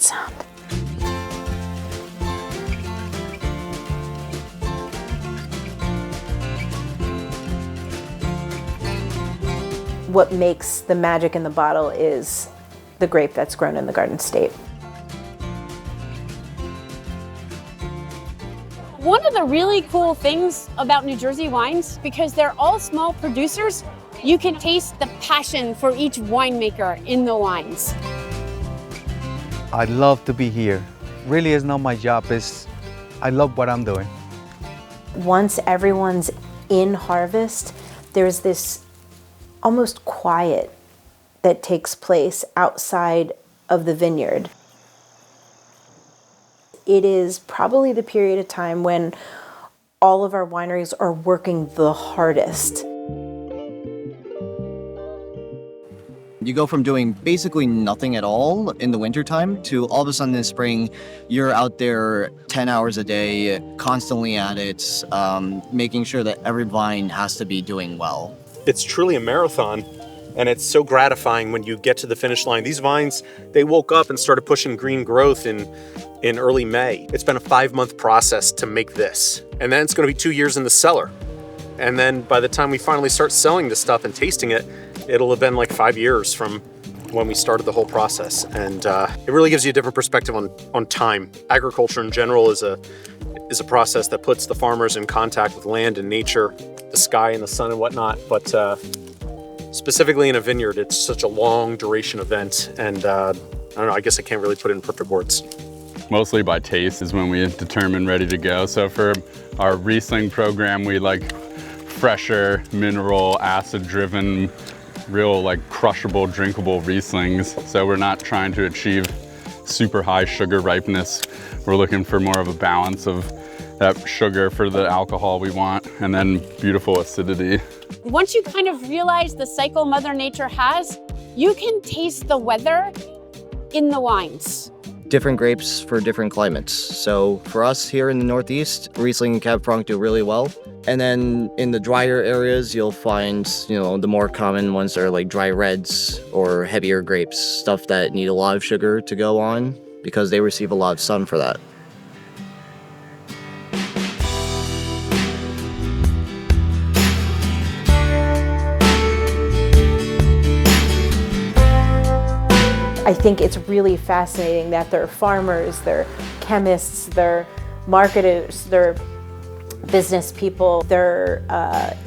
sound. What makes the magic in the bottle is the grape that's grown in the Garden State. One of the really cool things about New Jersey wines, because they're all small producers, you can taste the passion for each winemaker in the wines. I love to be here. Really is not my job, I love what I'm doing. Once everyone's in harvest, there's this almost quiet that takes place outside of the vineyard. It is probably the period of time when all of our wineries are working the hardest. You go from doing basically nothing at all in the wintertime to all of a sudden in spring, you're out there 10 hours a day, constantly at it, making sure that every vine has to be doing well. It's truly a marathon, and it's so gratifying when you get to the finish line. These vines, they woke up and started pushing green growth in early May. It's been a 5-month process to make this. And then it's going to be 2 years in the cellar. And then by the time we finally start selling this stuff and tasting it, it'll have been like 5 years from when we started the whole process. And it really gives you a different perspective on time. Agriculture in general is a process that puts the farmers in contact with land and nature, the sky and the sun and whatnot. But specifically in a vineyard, it's such a long duration event. And I don't know, I guess I can't really put it in perfect words. Mostly by taste is when we determine ready to go. So for our Riesling program, we like fresher, mineral, acid-driven, real like crushable, drinkable Rieslings. So we're not trying to achieve super high sugar ripeness. We're looking for more of a balance of that sugar for the alcohol we want, and then beautiful acidity. Once you kind of realize the cycle Mother Nature has, you can taste the weather in the wines. Different grapes for different climates. So for us here in the Northeast, Riesling and Cab Franc do really well. And then in the drier areas, you'll find, the more common ones are like dry reds or heavier grapes, stuff that need a lot of sugar to go on because they receive a lot of sun for that. I think it's really fascinating that they're farmers, they're chemists, they're marketers, they're business people, they're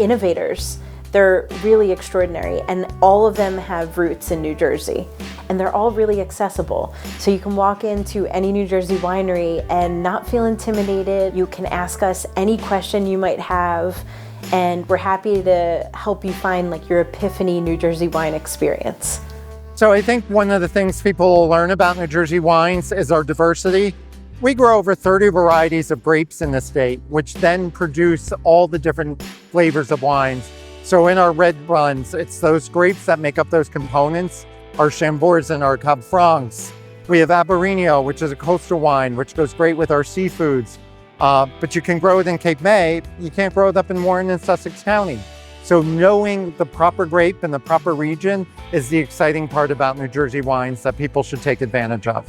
innovators. They're really extraordinary, and all of them have roots in New Jersey, and they're all really accessible. So you can walk into any New Jersey winery and not feel intimidated. You can ask us any question you might have, and we're happy to help you find like your epiphany New Jersey wine experience. So I think one of the things people will learn about New Jersey wines is our diversity. We grow over 30 varieties of grapes in the state, which then produce all the different flavors of wines. So in our red runs, it's those grapes that make up those components, our Chambors and our Cab Francs. We have Albarino, which is a coastal wine, which goes great with our seafoods. But you can grow it in Cape May, you can't grow it up in Warren and Sussex County. So knowing the proper grape and the proper region is the exciting part about New Jersey wines that people should take advantage of.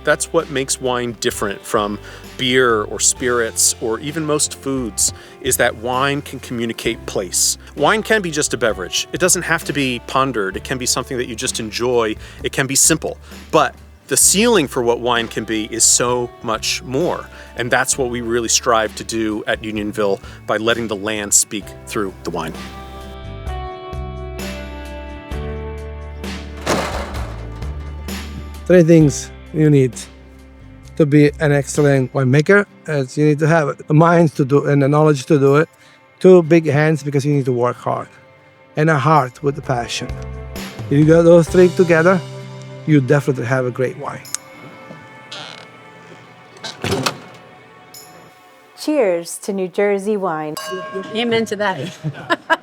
That's what makes wine different from beer or spirits or even most foods, is that wine can communicate place. Wine can be just a beverage. It doesn't have to be pondered. It can be something that you just enjoy. It can be simple. But the ceiling for what wine can be is so much more. And that's what we really strive to do at Unionville by letting the land speak through the wine. Three things you need to be an excellent winemaker, as you need to have a mind to do and the knowledge to do it. 2 big hands, because you need to work hard, and a heart with the passion. If you got those 3 together, you definitely have a great wine. Cheers to New Jersey wine. Amen to that.